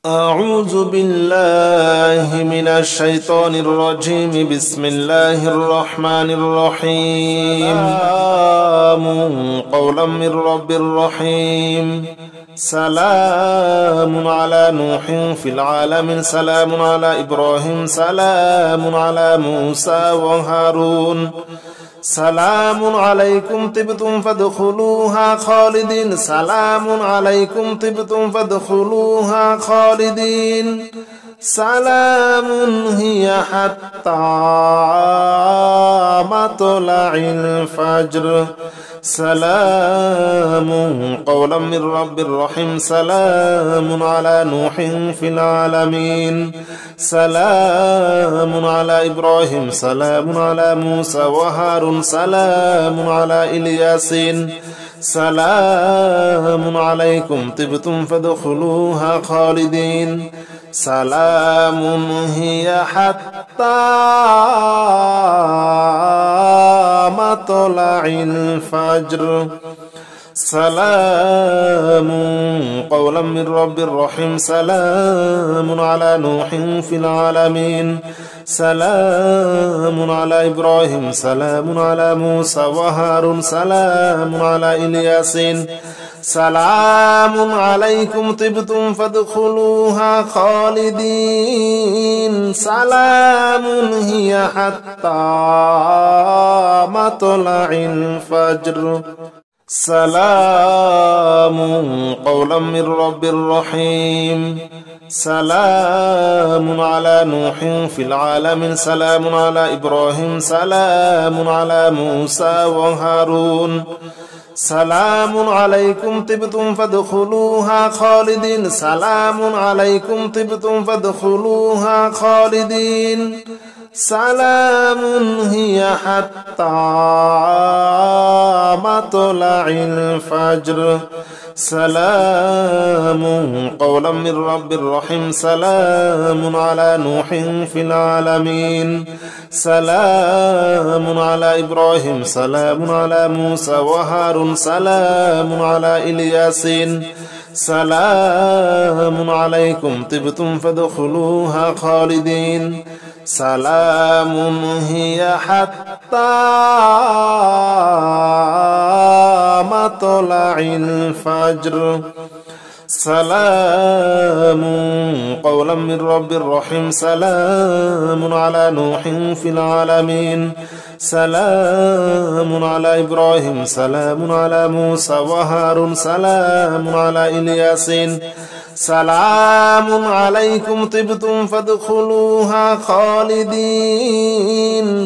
أعوذ بالله من الشيطان الرجيم. بسم الله الرحمن الرحيم. سلام قولا من رب رحيم. سلام على نوح في العالمين. سلام على إبراهيم. سلام على موسى وهارون. سلام عليكم طبتم فادخلوها خالدين. سلام عليكم طبتم فادخلوها خالدين. سلام هي حتى مطلع الفجر. سلام قولا من رب رحيم. سلام على نوح في العالمين. سلام على إبراهيم. سلام على موسى وهارون. سلام على إلياسين. سلام عليكم طبتم فادخلوها خالدين. سلام هي حتى مطلع الفجر. سلام قولا من رب رحيم. سلام على نوح في العالمين. سلام على إبراهيم. سلام على موسى وهارون. سلام على إلياسين. سلام عليكم طبتم فادخلوها خالدين. سلام هي حتى مطلع الفجر. سلام قولا من رب رحيم. سلام على نوح في العالمين. سلام على إبراهيم. سلام على موسى وهارون. سلام عليكم طبتم فادخلوها خالدين. سلام عليكم طبتم فادخلوها خالدين. سلام هي حتى مطلع الفجر. سلام قولا من رب رحيم. سلام على نوح في العالمين. سلام على إبراهيم. سلام على موسى وهارون. سلام على إلياسين. سلام عليكم طبتم فادخلوها خالدين. سلام هي حتى مطلع الفجر. سلام قولا من رب رحيم. سلام على نوح في العالمين. سلام على إبراهيم. سلام على موسى وهارون. سلام على إلياسين. سلام عليكم طبتم فادخلوها خالدين.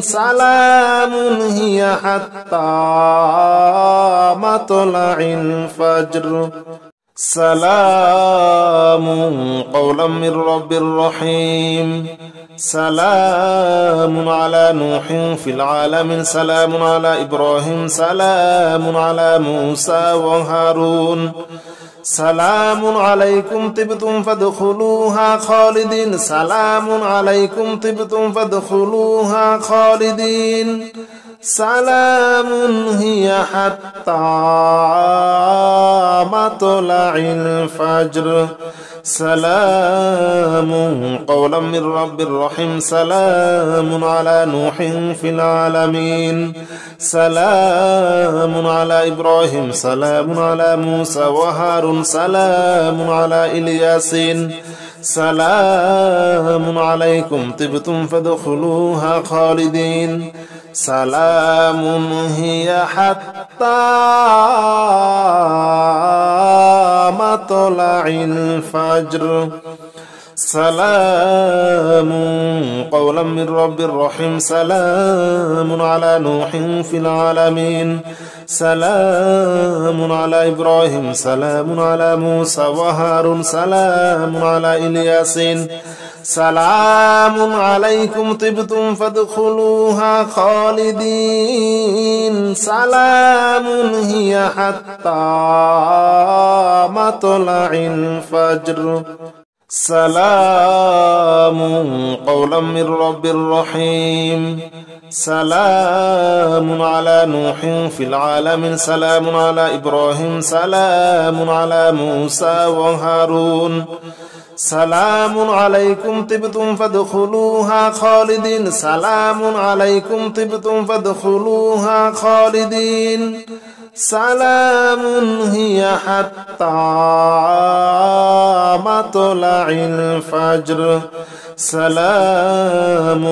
سلام هي حتى مطلع الفجر. سلام قولا من رب رحيم. سلام على نوح في العالمين. سلام على إبراهيم. سلام على موسى وهارون. سلام عليكم طبتم فادخلوها خالدين. سلام عليكم طبتم فادخلوها خالدين. سلام هي حتى مطلع الفجر. سلام قولا من رب رحيم. سلام على نوح في العالمين. سلام على إبراهيم. سلام على موسى وهارون. سلام على إلياسين. سلام عليكم طبتم فادخلوها خالدين. سلام هي حتى مطلع الفجر. سلام قولا من رب رحيم. سلام على نوح في العالمين. سلام على إبراهيم. سلام على موسى وهارون. سلام على إلياسين. سلام عليكم طبتم فادخلوها خالدين. سلام هي حتى مطلع الفجر. سلام قولا من رب رحيم. سلام على نوح في العالمين. سلام على إبراهيم. سلام على موسى وهارون. سلام عليكم طبتم فادخلوها خالدين سلام عليكم طبتم فادخلوها خالدين سلام هي حتى مطلع الفجر سلام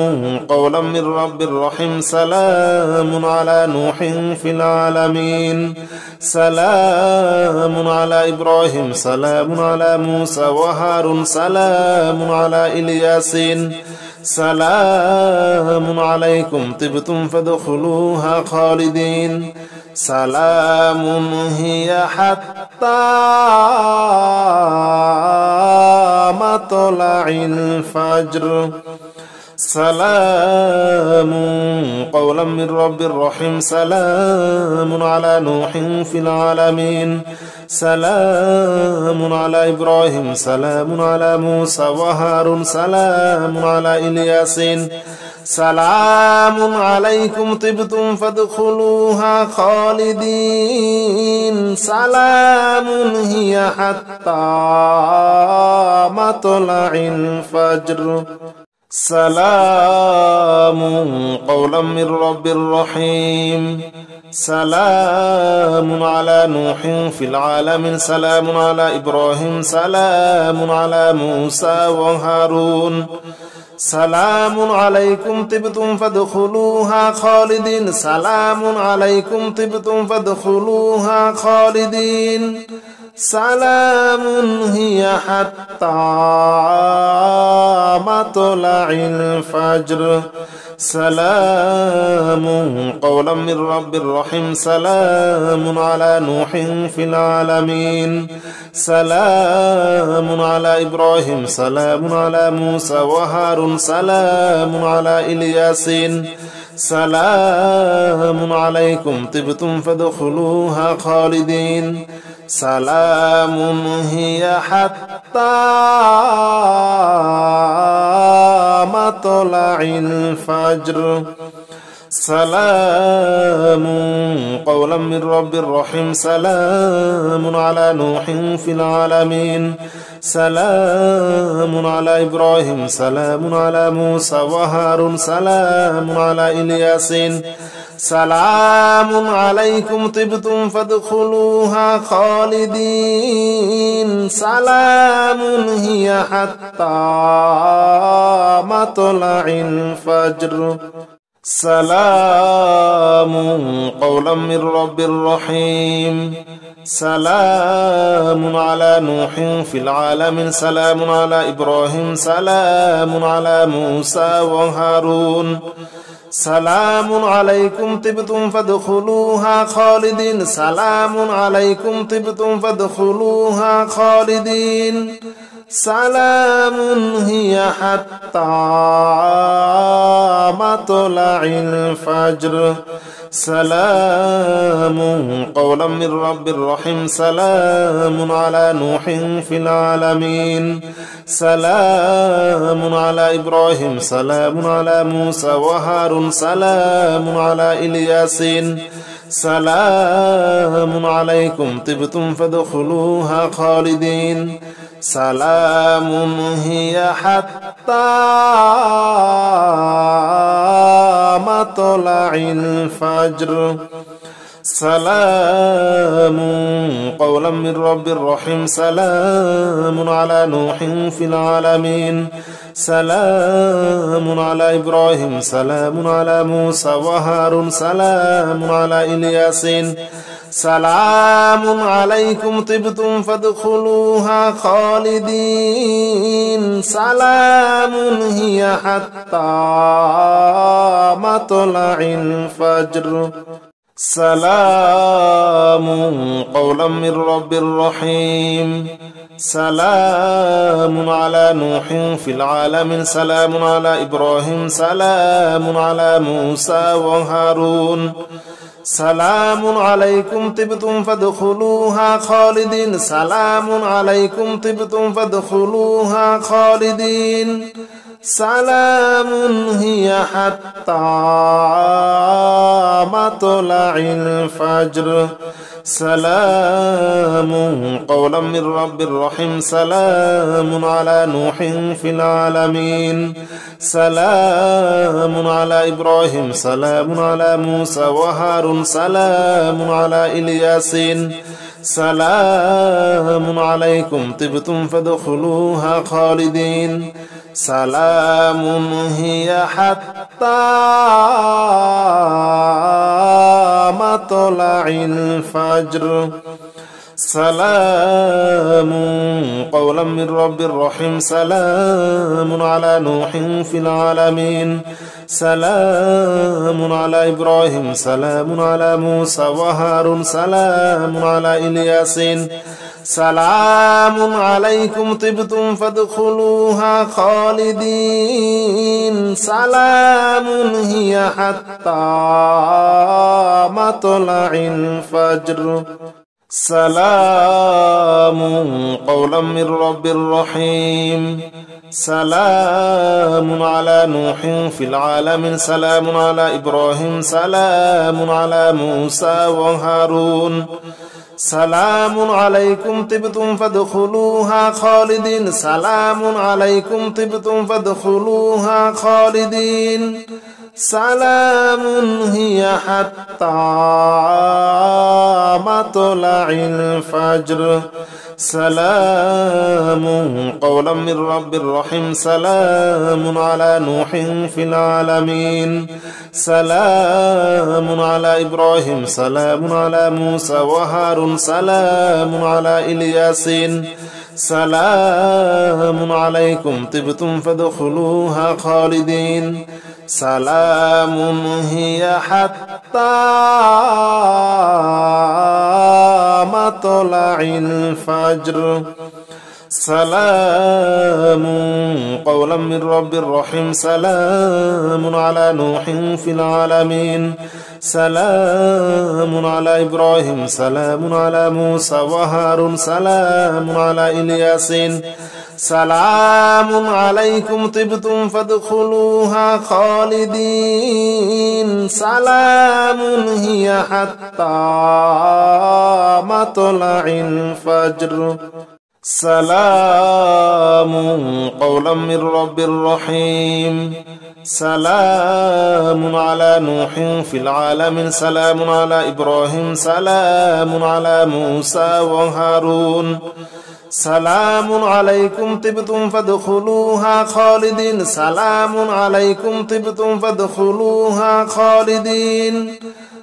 قولا من رب رحيم سلام على نوح في العالمين سلام على إبراهيم سلام على موسى وهارون سلام على إلياسين سلام عليكم طبتم فادخلوها خالدين سلام هي حتى مطلع الفجر سلام قولا من رب رحيم سلام على نوح في العالمين سلام على إبراهيم سلام على موسى وهارون سلام على إلياسين سلام عليكم طبتم فادخلوها خالدين سلام هي حتى مطلع الفجر سلام قولا من رب رحيم سلام على نوح في العالمين سلام على إبراهيم سلام على موسى وهارون سلام عليكم طبتم فادخلوها خالدين سلام عليكم طبتم فادخلوها خالدين سلام هي حتى مطلع الفجر سلام قولا من رب رحيم سلام على نوح في العالمين سلام على إبراهيم سلام على موسى وهارون سلام على إلياسين سلام عليكم طبتم فادخلوها خالدين سلام هي حتى مطلع الفجر سلام قولا من رب رحيم سلام على نوح في العالمين سلام على إبراهيم سلام على موسى وهارون سلام على إلياسين سلام عليكم طبتم فادخلوها خالدين سلام هي حتى مطلع الفجر سلام قولا من رب رحيم سلام على نوح في العالمين سلام على إبراهيم سلام على موسى وهارون سلام عليكم طبتم فادخلوها خالدين سلام عليكم طبتم فادخلوها خالدين سلام هي حتى مطلع الفجر سلام قولا من رب رحيم سلام على نوح في العالمين سلام على إبراهيم سلام على موسى وهارون سلام على إلياسين سلام عليكم طبتم فادخلوها خالدين سلام هي حتى مطلع الفجر سلام قولا من رب رحيم سلام على نوح في العالمين سلام على إبراهيم سلام على موسى وهارون سلام على إلياسين سلام عليكم طبتم فادخلوها خالدين سلام هي حتى مطلع الفجر سلام قولا من رب رحيم سلام على نوح في العالمين سلام على إبراهيم سلام على موسى وهارون سلام عليكم طبتم فادخلوها خالدين سلام عليكم طبتم فادخلوها خالدين سلام هي حتى مطلع الفجر سلام قولا من رب رحيم سلام على نوح في العالمين سلام على إبراهيم سلام على موسى وهارون سلام على إلياسين سلام عليكم طبتم فادخلوها خالدين سلام هي حتى مطلع الفجر سلام قولا من رب رحيم سلام على نوح في العالمين سلام على إبراهيم سلام على موسى وهارون سلام على إلياسين سلام عليكم طبتم فادخلوها خالدين سلام هي حتى مطلع الفجر سلام قولا من رب رحيم سلام على نوح في العالمين سلام على إبراهيم سلام على موسى وهارون سلام عليكم طبتم فادخلوها خالدين سلام عليكم طبتم فادخلوها خالدين سلام هي حتى مطلع الفجر سلام قولا من رب رحيم سلام على نوح في العالمين سلام على إبراهيم سلام على موسى وهارون سلام على إلياسين سلام عليكم طبتم فادخلوها خالدين سلام هي حتى مطلع الفجر سلام قولا من رب رحيم سلام على نوح في العالمين سلام على إبراهيم سلام على موسى وهارون سلام على إلياسين سلام عليكم طبتم فادخلوها خالدين سلام هي حتى مطلع الفجر سلام قولا من رب رحيم سلام على نوح في العالمين سلام على إبراهيم سلام على موسى وهارون سلام عليكم طبتم فادخلوها خالدين سلام عليكم طبتم فادخلوها خالدين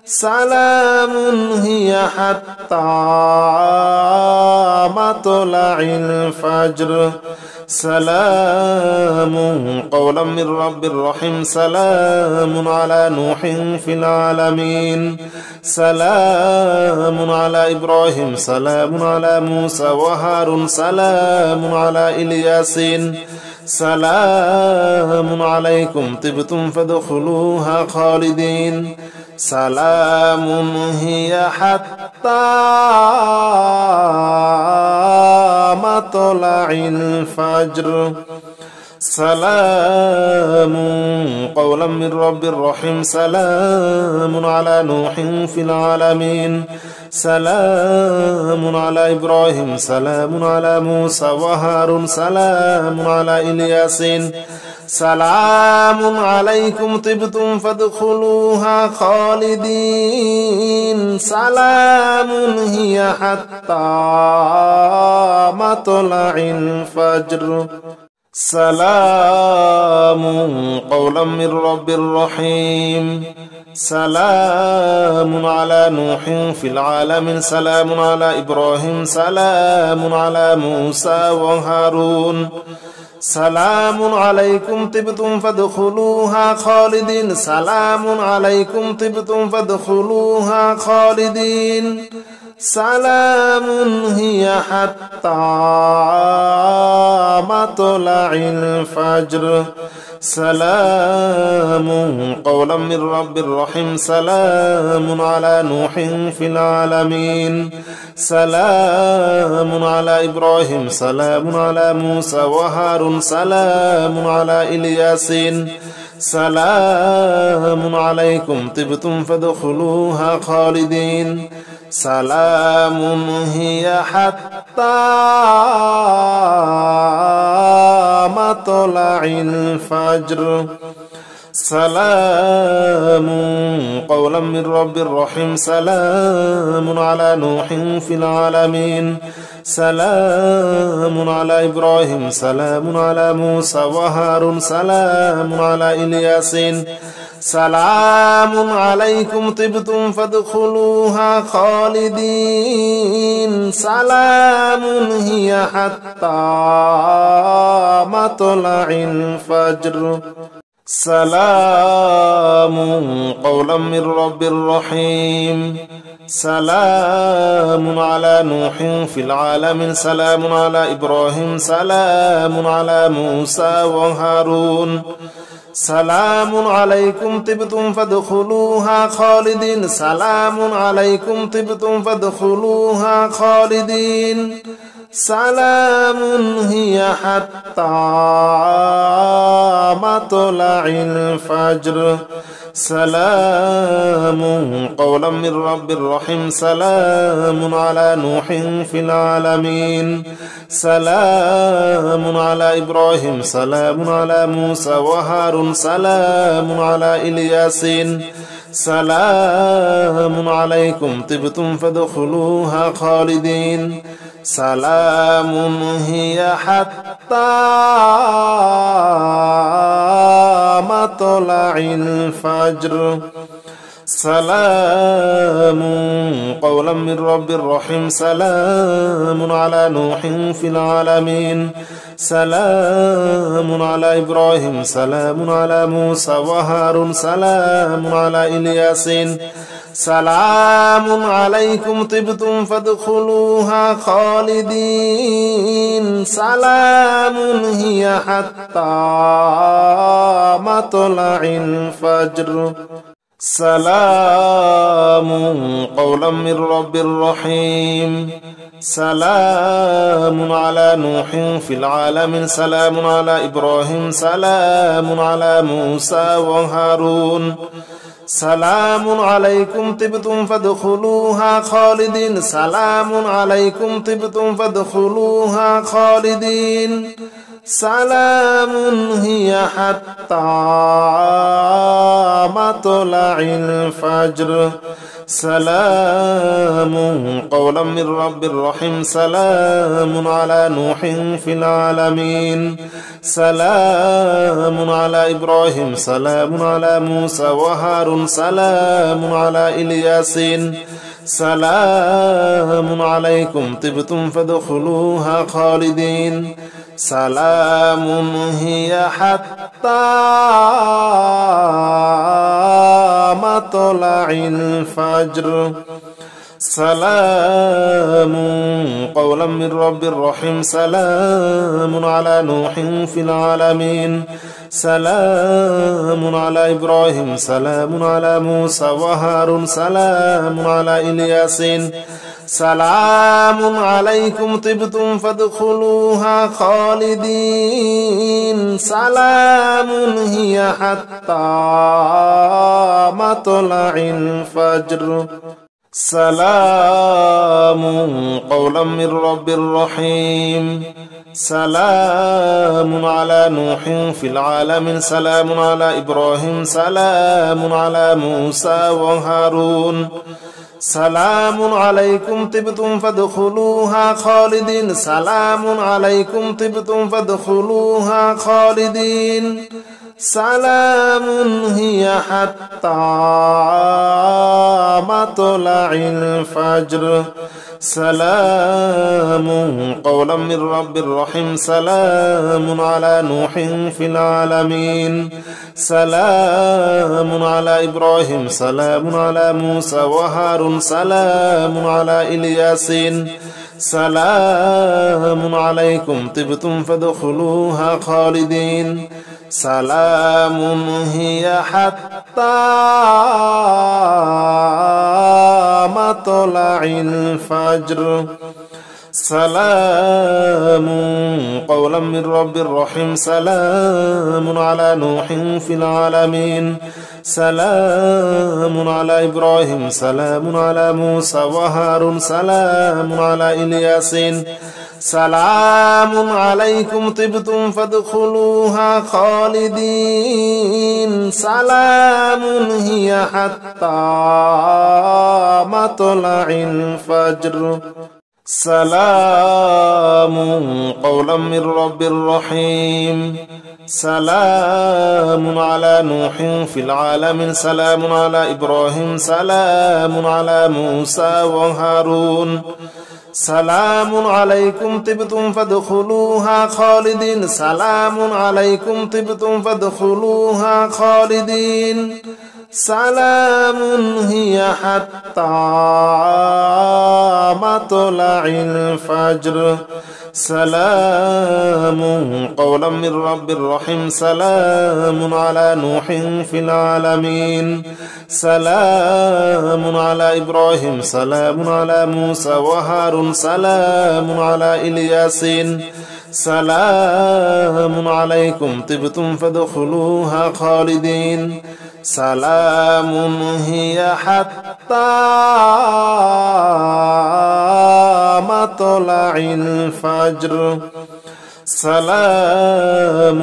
سلام هي حتى مطلع الفجر سلام قولا من رب رحيم سلام على نوح في العالمين سلام على إبراهيم سلام على موسى وهارون سلام على إلياسين سلام عليكم طبتم فادخلوها خالدين سلام هي حتى مطلع الفجر سلام قولا من رب رحيم سلام على نوح في العالمين سلام على إبراهيم سلام على موسى وهارون سلام على إلياسين سلام عليكم طبتم فادخلوها خالدين سلام هي حتى مطلع الفجر سلام قولا من رب رحيم سلام على نوح في العالمين سلام على إبراهيم سلام على موسى وهارون سلام عليكم طبتم فادخلوها خالدين سلام عليكم طبتم فادخلوها خالدين سلام هي حتى مطلع الفجر سلام قولا من رب رحيم سلام على نوح في العالمين سلام على إبراهيم سلام على موسى وهارون سلام على إلياسين سلام عليكم طبتم فادخلوها خالدين سلام هي حتى مطلع الفجر سلام قولا من رب رحيم سلام على نوح في العالمين سلام على إبراهيم سلام على موسى وهارون سلام على إلياسين سلام عليكم طبتم فادخلوها خالدين سلام هي حتى مطلع الفجر سلام قولا من رب رحيم سلام على نوح في العالمين سلام على إبراهيم سلام على موسى وهارون سلام عليكم طبتم فادخلوها خالدين سلام عليكم طبتم فادخلوها خالدين سلام هي حتى مطلع الفجر سلام قولا من رب رحيم سلام على نوح في العالمين سلام على إبراهيم سلام على موسى وهارون سلام على إلياسين سلام عليكم طبتم فادخلوها خالدين سلام هي حتى مطلع الفجر سلام قولا من رب رحيم سلام على نوح في العالمين سلام على إبراهيم سلام على موسى وهارون سلام على إلياسين سلام عليكم طبتم فادخلوها خالدين سلام هي حتى مطلع الفجر سلام قولا من رب رحيم سلام على نوح في العالمين سلام على إبراهيم سلام على موسى وهارون سلام عليكم طبتم فادخلوها خالدين سلام عليكم طبتم فادخلوها خالدين سلام هي حتى مطلع الفجر سلام قولا من رب رحيم سلام على نوح في العالمين سلام على إبراهيم سلام على موسى وهارون سلام على إلياسين سلام عليكم طبتم فادخلوها خالدين سلام هي حتى مطلع الفجر سلام قولا من رب رحيم سلام على نوح في العالمين سلام على إبراهيم سلام على موسى وهارون سلام على إلياسين سلام عليكم طبتم فادخلوها خالدين سلام هي حتى مطلع الفجر سلام قولا من رب رحيم سلام على نوح في العالمين سلام على إبراهيم سلام على موسى وهارون سلام عليكم طبتم فادخلوها خالدين سلام عليكم طبتم فادخلوها خالدين سلام هي حتى مطلع الفجر سلام قولا من رب رحيم سلام على نوح في العالمين سلام على إبراهيم سلام على موسى وهارون سلام على إلياسين سلام عليكم طبتم فادخلوها خالدين سلام هي حتى مطلع الفجر سلام قولا من رب رحيم سلام على نوح في العالمين سلام على إبراهيم سلام على موسى وهارون سلام على إلياسين سلام عليكم طبتم فادخلوها خالدين سلام هي حتى مطلع الفجر سلام قولا من رب رحيم سلام على نوح في العالمين سلام على إبراهيم سلام على موسى وهارون سلام عليكم طبتم فادخلوها خالدين سلام عليكم طبتم فادخلوها خالدين سلام هي حتى مطلع الفجر سلام قولا من رب رحيم سلام على نوح في العالمين سلام على إبراهيم سلام على موسى وهارون سلام على إلياسين سلام عليكم طبتم فادخلوها خالدين سلام هي حتى مطلع الفجر سلام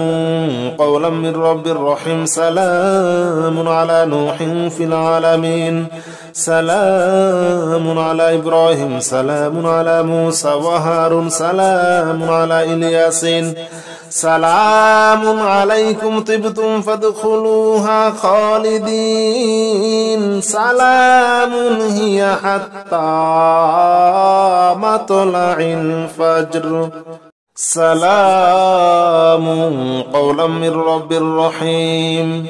قولا من رب رحيم سلام على نوح في العالمين سلام على إبراهيم سلام على موسى وهارون سلام على إلياسين سلام عليكم طبتم فادخلوها خالدين سلام هي حتى مطلع الفجر سلام قولا من رب رحيم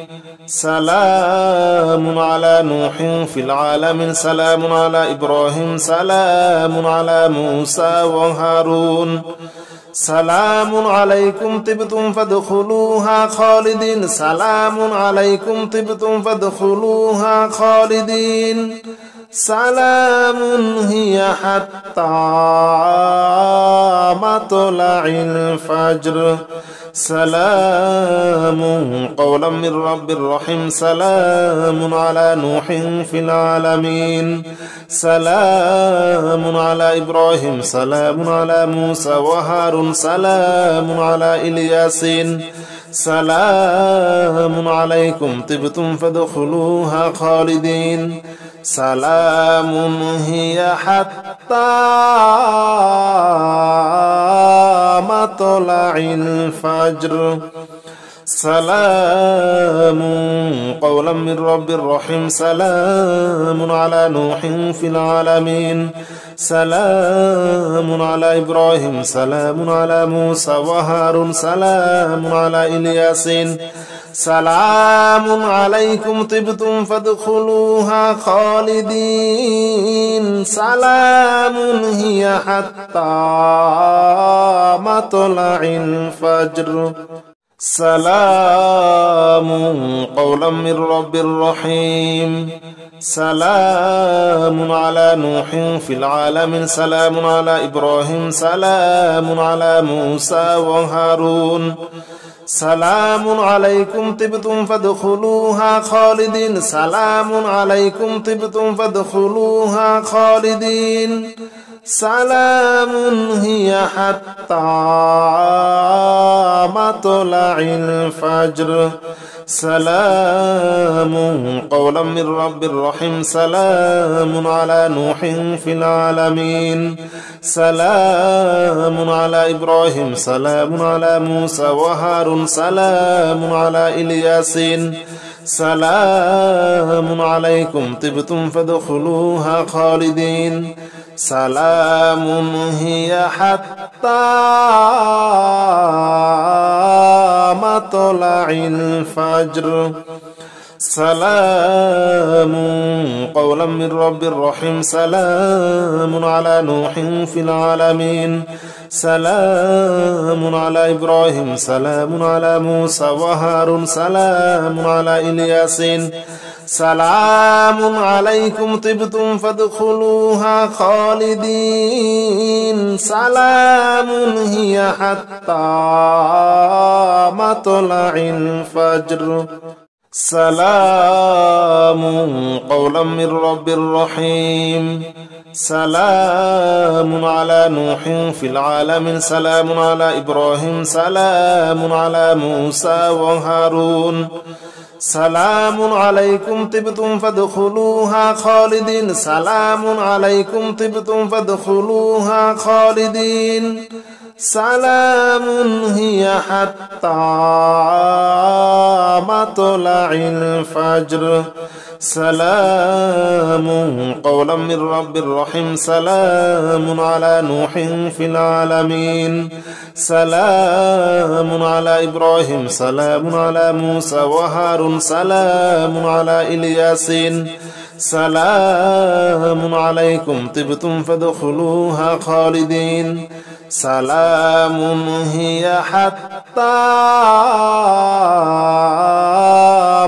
سلام على نوح في العالمين سلام على إبراهيم سلام على موسى وهارون سلام عليكم طبتم فادخلوها خالدين سلام عليكم طبتم فادخلوها خالدين سلام هي حتى مطلع الفجر سلام قولا من رب رحيم سلام على نوح في العالمين سلام على إبراهيم سلام على موسى وهارون سلام على إلياسين سلام عليكم طبتم فادخلوها خالدين سلام هي حتى مطلع الفجر سلام قولا من رب رحيم سلام على نوح في العالمين سلام على إبراهيم سلام على موسى وهارون سلام على إلياسين سلام عليكم طبتم فادخلوها خالدين سلام هي حتى مطلع الفجر سلام قولا من رب رحيم سلام على نوح في العالمين سلام على إبراهيم سلام على موسى وهارون سلام عليكم طبتم فادخلوها خالدين سلام عليكم طبتم فادخلوها خالدين سلام هي حتى مطلع الفجر سلام قولا من رب رحيم سلام على نوح في العالمين سلام على إبراهيم سلام على موسى وهارون سلام على إلياسين سلام عليكم طبتم فادخلوها خالدين سلام هي حتى مطلع الفجر سلام قولا من رب رحيم سلام على نوح في العالمين سلام على إبراهيم سلام على موسى وهارون سلام على إلياسين سلام عليكم طبتم فادخلوها خالدين سلام هي حتى مطلع الفجر سلام قولا من رب رحيم سلام على نوح في العالمين سلام على إبراهيم سلام على موسى وهارون سلام عليكم طبتم فادخلوها خالدين سلام عليكم طبتم فادخلوها خالدين سلام هي حتى مطلع الفجر سلام قولا من رب رحيم سلام على نوح في العالمين سلام على إبراهيم سلام على موسى وهارون سلام على إلياسين سلام عليكم طبتم فادخلوها خالدين سلام هي حتى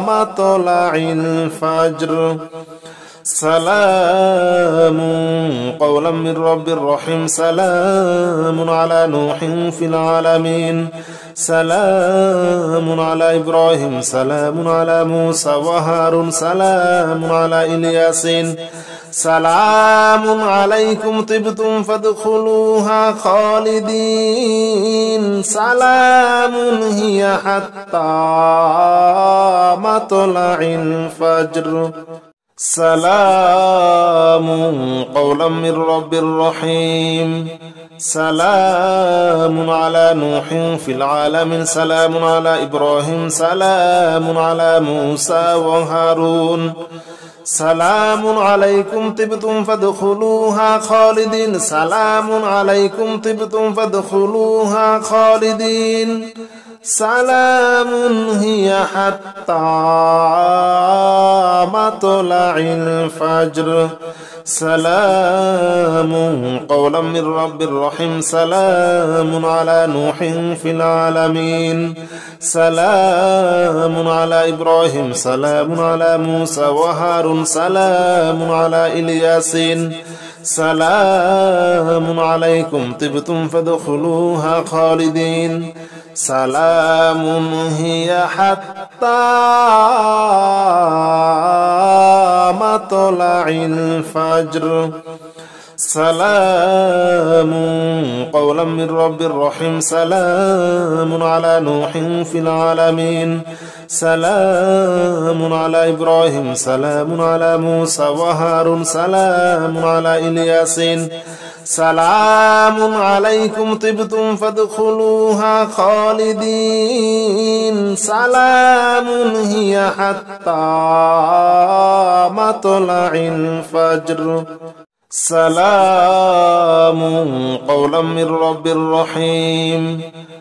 مطلع الفجر سلام قولا من رب رحيم سلام على نوح في العالمين سلام على إبراهيم سلام على موسى وهارون سلام على إلياسين سلام عليكم طبتم فادخلوها خالدين سلام هي حتى مطلع الفجر سلام قولا من رب رحيم سلام على نوح في العالمين سلام على إبراهيم سلام على موسى وهارون سلام عليكم طبتم فادخلوها خالدين سلام عليكم طبتم فادخلوها خالدين سلام هي حتى مطلع الفجر سلام قولا من رب رحيم سلام على نوح في العالمين سلام على إبراهيم سلام على موسى وهارون سلام على إلياسين سلام عليكم طبتم فادخلوها خالدين سلام هي حتى مطلع الفجر سلام قولا من رب رحيم سلام على نوح في العالمين سلام على إبراهيم سلام على موسى وهارون سلام على إلياسين سلام عليكم طبتم فادخلوها خالدين سلام هي حتى مطلع الفجر سلام قولا من رب رحيم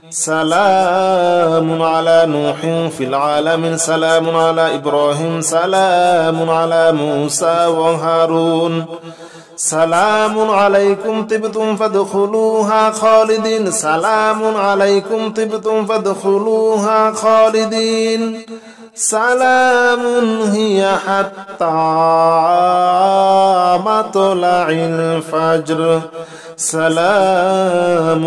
سلام على نوح في العالمين سلام على إبراهيم سلام على موسى وهارون سلام عليكم طبتم فادخلوها خالدين سلام عليكم طبتم فادخلوها خالدين سلام هي حتى مطلع الفجر سلام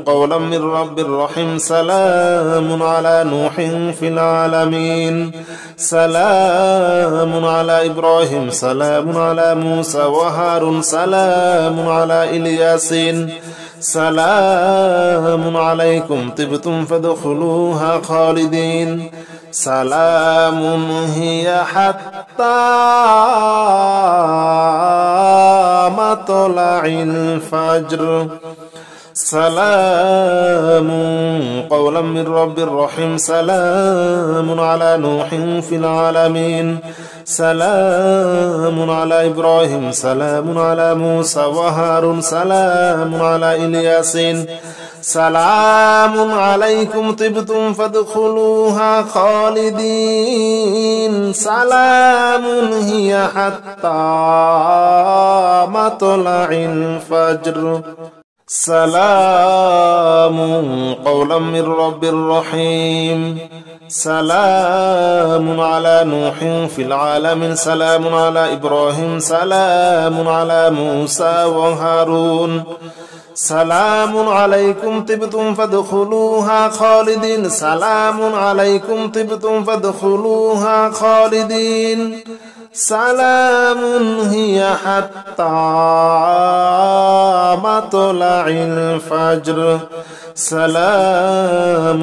قولا من رب رحيم سلام على نوح في العالمين سلام على إبراهيم سلام على موسى وهارون سلام على إلياسين سلام عليكم طبتم فادخلوها خالدين سلام هي حتى مطلع الفجر سلام قولا من رب رحيم سلام على نوح في العالمين سلام على إبراهيم سلام على موسى وهارون سلام على إلياسين سلام عليكم طبتم فادخلوها خالدين سلام هي حتى مطلع الفجر سلام قولا من رب رحيم سلام على نوح في العالمين سلام على إبراهيم سلام على موسى وهارون سلام عليكم طبتم فادخلوها خالدين سلام عليكم طبتم فادخلوها خالدين سلام هي حتى مطلع الفجر سلام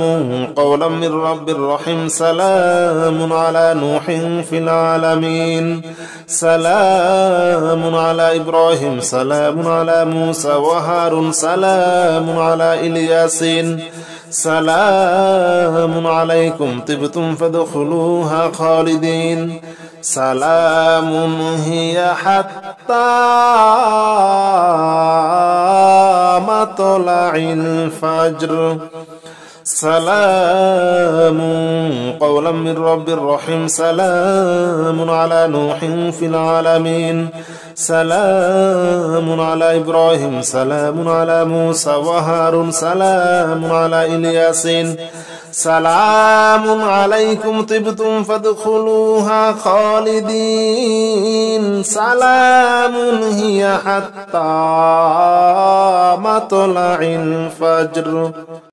قولا من رب رحيم سلام على نوح في العالمين سلام على إبراهيم سلام على موسى وهارون سلام على إلياسين سلام عليكم طبتم فادخلوها خالدين سلام هي حتى مطلع الفجر سلام قولا من رب رحيم سلام على نوح في العالمين سلام على إبراهيم سلام على موسى وهارون سلام على إلياسين سلام عليكم طبتم فادخلوها خالدين سلام هي حتى مطلع الفجر.